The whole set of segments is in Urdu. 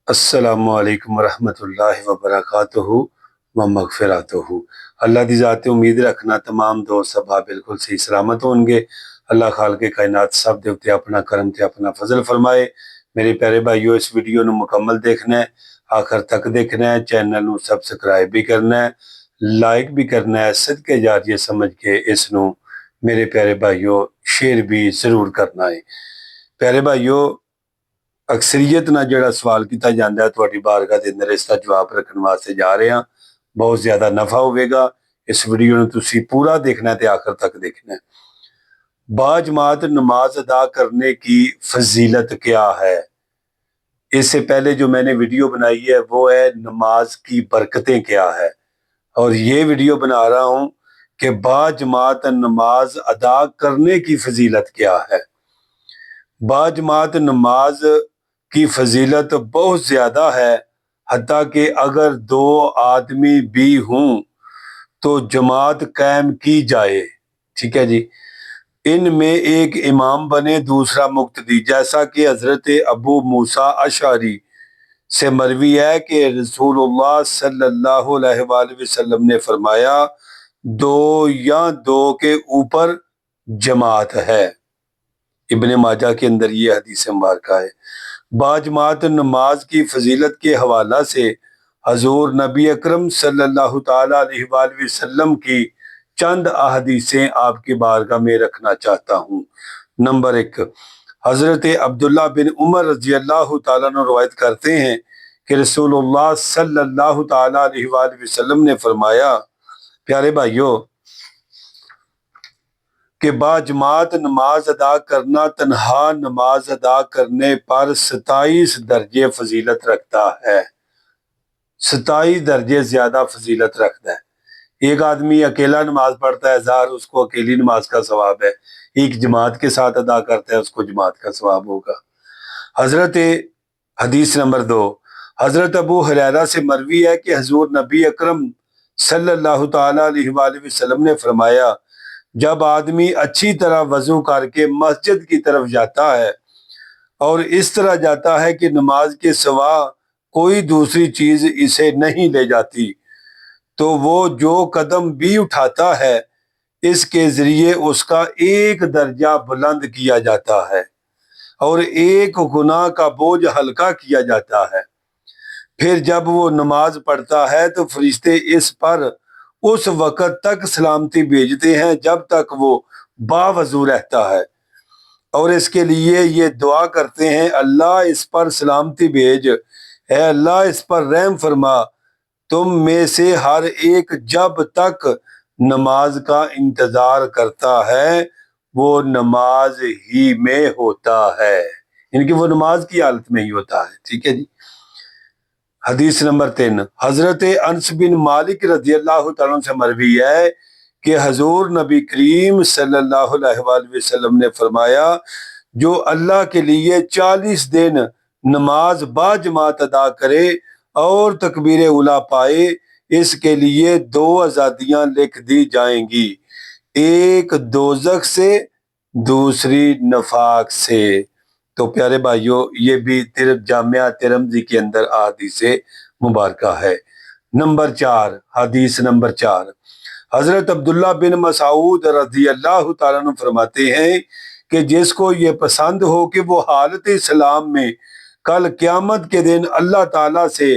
السلام علیکم ورحمۃ اللہ وبرکاتہ و مغفراتہ۔ اللہ دی ذات امید رکھنا تمام دوست احباب بالکل صحیح سلامت ہوں گے۔ اللہ خالق کائنات سب دے اتے اپنا کرم تے اپنا فضل فرمائے۔ میرے پیارے بھائیو، اس ویڈیو نو مکمل دیکھنا ہے، آخر تک دیکھنا ہے، چینل نو سبسکرائب بھی کرنا ہے، لائک بھی کرنا ہے، صدقے جاریہ سمجھ کے اس نو میرے پیارے بھائیو شیئر بھی ضرور کرنا ہے۔ پیارے بھائیو، اکثریت نہ جڑا سوال کیتا جاندا ہے تہاڈی بارگاہ دے اندر اس دا جواب رکھن واسطے جا رہے ہاں۔ بہت زیادہ نفع ہوئے گا۔ اس ویڈیو نو تسی پورا دیکھنا ہے تے آخر تک دیکھنا ہے۔ باجماعت نماز ادا کرنے کی فضیلت کیا ہے؟ اس سے پہلے جو میں نے ویڈیو بنائی ہے وہ ہے نماز کی برکتیں کیا ہے، اور یہ ویڈیو بنا رہا ہوں کہ باجماعت نماز ادا کرنے کی فضیلت کیا ہے۔ باجماعت نماز کی فضیلت بہت زیادہ ہے، حتیٰ کہ اگر دو آدمی بھی ہوں تو جماعت قائم کی جائے، ٹھیک ہے جی، ان میں ایک امام بنے دوسرا مقتدی، جیسا کہ حضرت ابو موسیٰ اشعری سے مروی ہے کہ رسول اللہ صلی اللہ علیہ وآلہ وسلم نے فرمایا، دو یا دو کے اوپر جماعت ہے۔ ابن ماجہ کے اندر یہ حدیث مبارکہ ہے۔ باجماعت نماز کی فضیلت کے حوالہ سے حضور نبی اکرم صلی اللہ تعالی علیہ وآلہ وسلم کی چند احادیثیں آپ کی بارگاہ میں رکھنا چاہتا ہوں۔ نمبر 1، حضرت عبداللہ بن عمر رضی اللہ تعالیٰ عنہ روایت کرتے ہیں کہ رسول اللہ صلی اللہ تعالی علیہ وآلہ وسلم نے فرمایا، پیارے بھائیو، کہ باجماعت نماز ادا کرنا تنہا نماز ادا کرنے پر 27 درجے فضیلت رکھتا ہے۔ 27 درجے زیادہ فضیلت رکھتا ہے۔ ایک آدمی اکیلا نماز پڑھتا ہے، ظاہر اس کو اکیلی نماز کا ثواب ہے۔ ایک جماعت کے ساتھ ادا کرتا ہے، اس کو جماعت کا ثواب ہوگا۔ حدیث نمبر 2، حضرت ابو ہریرہ سے مروی ہے کہ حضور نبی اکرم صلی اللہ تعالی علیہ وآلہ وسلم نے فرمایا، جب آدمی اچھی طرح وضو کر کے مسجد کی طرف جاتا ہے اور اس طرح جاتا ہے کہ نماز کے سوا کوئی دوسری چیز اسے نہیں لے جاتی، تو وہ جو قدم بھی اٹھاتا ہے اس کے ذریعے اس کا ایک درجہ بلند کیا جاتا ہے اور ایک گناہ کا بوجھ ہلکا کیا جاتا ہے۔ پھر جب وہ نماز پڑھتا ہے تو فرشتے اس پر اس وقت تک سلامتی بھیجتے ہیں جب تک وہ باوضو رہتا ہے، اور اس کے لیے یہ دعا کرتے ہیں، اللہ اس پر سلامتی بھیج، اے اللہ اس پر رحم فرما۔ تم میں سے ہر ایک جب تک نماز کا انتظار کرتا ہے وہ نماز ہی میں ہوتا ہے، یعنی کہ وہ نماز کی حالت میں ہی ہوتا ہے، ٹھیک ہے جی۔ حدیث نمبر 3، حضرت انس بن مالک رضی اللہ تعالیٰ عنہ سے مروی ہے کہ حضور نبی کریم صلی اللہ علیہ وآلہ وسلم نے فرمایا، جو اللہ کے لیے 40 دن نماز باجماعت ادا کرے اور تکبیر اولیٰ پائے، اس کے لیے 2 آزادیاں لکھ دی جائیں گی، ایک دوزخ سے دوسری نفاق سے۔ تو پیارے بھائیو، یہ بھی جامعہ ترمذی کے اندر احادیث مبارکہ ہے۔ نمبر 4، حدیث نمبر 4، حضرت عبداللہ بن مسعود رضی اللہ تعالیٰ عنہ فرماتے ہیں کہ جس کو یہ پسند ہو کہ وہ حالت اسلام میں کل قیامت کے دن اللہ تعالیٰ سے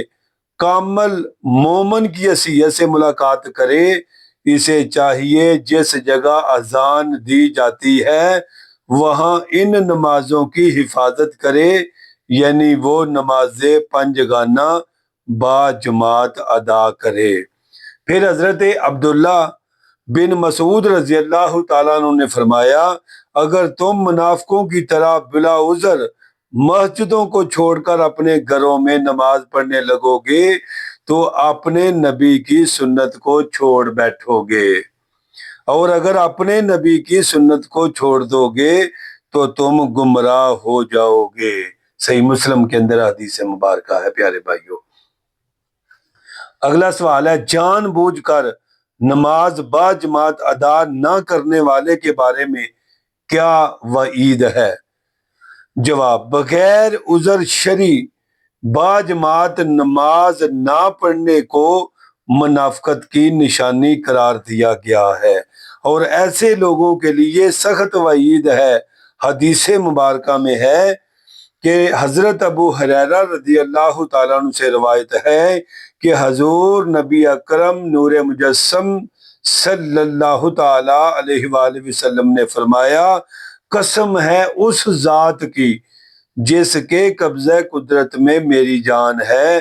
کامل مومن کی حیثیت سے ملاقات کرے، اسے چاہیے جس جگہ اذان دی جاتی ہے وہاں ان نمازوں کی حفاظت کرے، یعنی وہ نماز پنجگانہ باجماعت ادا کرے۔ پھر حضرت عبداللہ بن مسعود رضی اللہ تعالیٰ عنہ نے فرمایا، اگر تم منافقوں کی طرح بلا عذر مسجدوں کو چھوڑ کر اپنے گھروں میں نماز پڑھنے لگو گے تو اپنے نبی کی سنت کو چھوڑ بیٹھو گے، اور اگر اپنے نبی کی سنت کو چھوڑ دو گے تو تم گمراہ ہو جاؤ گے۔ صحیح مسلم کے اندر حدیث مبارکہ ہے۔ پیارے بھائیو، اگلا سوال ہے، جان بوجھ کر نماز باجماعت ادا نہ کرنے والے کے بارے میں کیا وعید ہے؟ جواب، بغیر عذر شرعی باجماعت نماز نہ پڑھنے کو منافقت کی نشانی قرار دیا گیا ہے، اور ایسے لوگوں کے لیے سخت وعید ہے۔ حدیث مبارکہ میں ہے کہ حضرت ابو ہریرہ رضی اللہ تعالیٰ عنہ سے روایت ہے کہ حضور نبی اکرم نور مجسم صلی اللہ تعالی علیہ وآلہ وسلم نے فرمایا، قسم ہے اس ذات کی جس کے قبضہ قدرت میں میری جان ہے،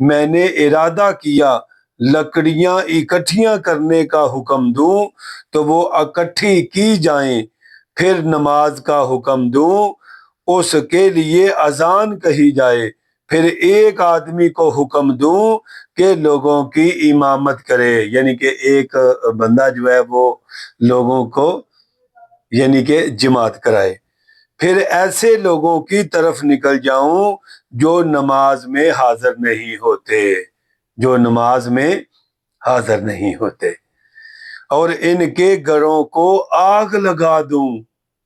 میں نے ارادہ کیا لکڑیاں اکٹھیاں کرنے کا حکم دوں تو وہ اکٹھی کی جائیں، پھر نماز کا حکم دوں اس کے لیے اذان کہی جائے، پھر ایک آدمی کو حکم دوں کہ لوگوں کی امامت کرے، یعنی کہ ایک بندہ جو ہے وہ لوگوں کو یعنی کہ جماعت کرائے، پھر ایسے لوگوں کی طرف نکل جاؤں جو نماز میں حاضر نہیں ہوتے، جو نماز میں حاضر نہیں ہوتے، اور ان کے گھروں کو آگ لگا دوں۔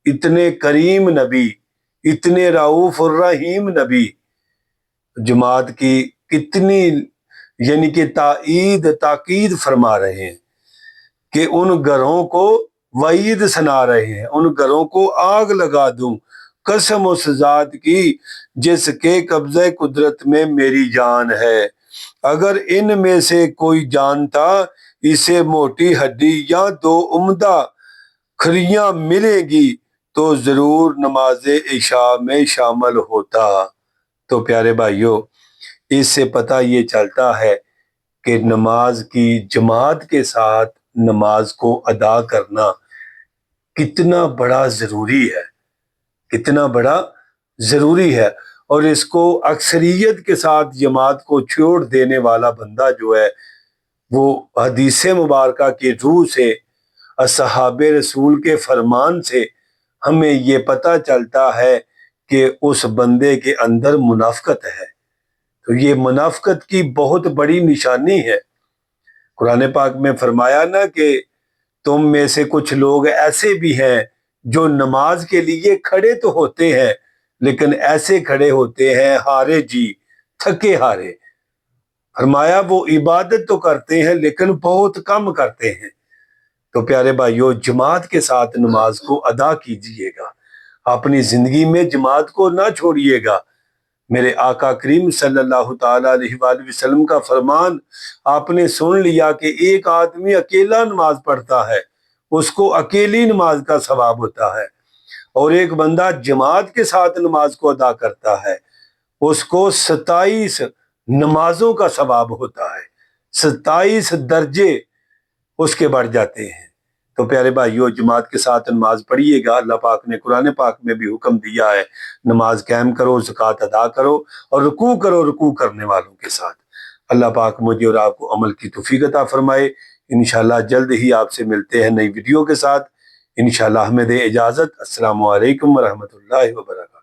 اتنے کریم نبی، اتنے رؤوف الرحیم نبی جماعت کی کتنی یعنی کہ تاکید فرما رہے ہیں کہ ان گھروں کو وعید سنا رہے ہیں، ان گھروں کو آگ لگا دوں، قسم اس ذات کی جس کے قبضہ قدرت میں میری جان ہے، اگر ان میں سے کوئی جانتا اسے موٹی ہڈی یا دو عمدہ کھریاں ملیں گی تو ضرور نماز عشاء میں شامل ہوتا۔ تو پیارے بھائیوں، اس سے پتہ یہ چلتا ہے کہ نماز کی جماعت کے ساتھ نماز کو ادا کرنا کتنا بڑا ضروری ہے، کتنا بڑا ضروری ہے، اور اس کو اکثریت کے ساتھ جماعت کو چھوڑ دینے والا بندہ جو ہے وہ حدیث مبارکہ کی روح سے، اصحاب رسول کے فرمان سے ہمیں یہ پتہ چلتا ہے کہ اس بندے کے اندر منافقت ہے۔ تو یہ منافقت کی بہت بڑی نشانی ہے۔ قرآن پاک میں فرمایا نا کہ تم میں سے کچھ لوگ ایسے بھی ہیں جو نماز کے لیے کھڑے تو ہوتے ہیں لیکن ایسے کھڑے ہوتے ہیں ہارے جی، تھکے ہارے۔ فرمایا وہ عبادت تو کرتے ہیں لیکن بہت کم کرتے ہیں۔ تو پیارے بھائیوں، جماعت کے ساتھ نماز کو ادا کیجئے گا، اپنی زندگی میں جماعت کو نہ چھوڑیے گا۔ میرے آقا کریم صلی اللہ تعالی علیہ وآلہ وسلم کا فرمان آپ نے سن لیا کہ ایک آدمی اکیلا نماز پڑھتا ہے، اس کو اکیلی نماز کا ثواب ہوتا ہے، اور ایک بندہ جماعت کے ساتھ نماز کو ادا کرتا ہے، اس کو 27 نمازوں کا ثواب ہوتا ہے، 27 درجے اس کے بڑھ جاتے ہیں۔ تو پیارے بھائیوں، جماعت کے ساتھ نماز پڑھیے گا۔ اللہ پاک نے قرآن پاک میں بھی حکم دیا ہے نماز قائم کرو، زکوٰۃ ادا کرو، اور رکوع کرو رکوع کرنے والوں کے ساتھ۔ اللہ پاک مجھے اور آپ کو عمل کی توفیق عطا فرمائے۔ انشاءاللہ جلد ہی آپ سے ملتے ہیں نئی ویڈیو کے ساتھ۔ انشاءاللہ ہمیں دے اجازت۔ السلام علیکم ورحمۃ اللہ وبرکاتہ۔